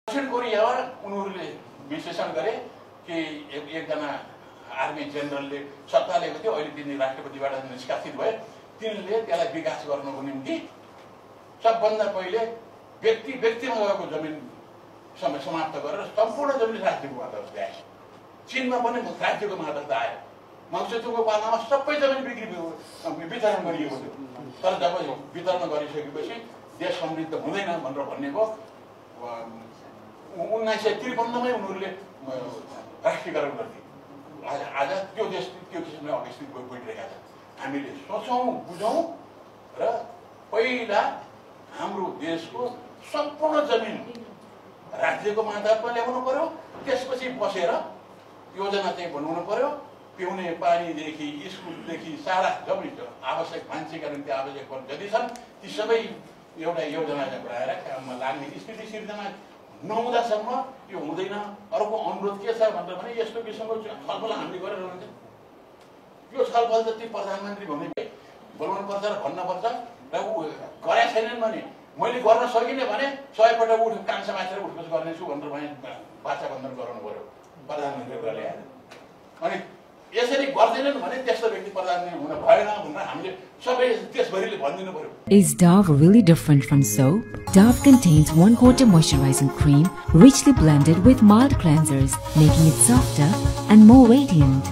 दक्षिण कोरियामा उनीहरूले विश्लेषण गरे कि एकजना आर्मी जेनरलले सत्ता लिएको थियो, अहिले तिनी राष्ट्रपतिबाट निष्कासित भए। तिनले त्यसलाई विकास गर्नको निम्ति सबभन्दा पहिले व्यक्तिमा गएको जमिन समाप्त गरेर सम्पूर्ण जमिन राज्यको मातहत ल्याए। चीनमा पनि राज्यको मातहत आयो। माओसेतुङको पालामा सबै जमिन वितरण गरिएको थियो। तर जब वितरण गरिसकेपछि देश समृद्ध हुँदैन भनेर भन्नेको 1953मै उनीहरूले राष्ट्रियकरण गर्थे। आज त्यो देश त्यो किसिमले अवस्थित गइरहेका छन्। हामीले सोचौँ बुझौँ र पहिला हाम्रो देशको सम्पूर्ण जमिन राज्यको मातहतमा ल्याउनु पर्यो। त्यसपछि बसेर योजना चाहिँ बनाउनु पर्यो। पिउने पानीदेखि स्कुलदेखि सारा जमिन आवश्यक मान्छेका निम्ति आवश्यक जति छन् ती सबै एउटा योजना बनाएर काममा लाग्ने स्थिति सिर्जना नहुँदासम्म यो हुँदैन। अर्को अनुरोध के छ भनेर भने यस्तो किसिमको छलफल हामीले गरेर हुन्छ। यो छलफल जति प्रधानमन्त्री बोलाउनु पर्छ र भन्नुपर्छ र गरेका छैनन् भने मैले गर्न सकिनँ भने 100 पटक उठ कान्छ मासेर उठबस गर्नेछु भनेर भने बाचा बन्धन गराउनु पर्यो प्रधानमन्त्रीले ल्याएर। अनि यसरी गर्दैनन् भने त्यस्तो व्यक्ति प्रधानमन्त्री हुन भएन भनेर हामीले सबै देशभरिले भनिदिनु पर्यो। Is Dove really different from soap? Dove contains 1/4 moisturizing cream richly blended with mild cleansers, making it softer and more radiant.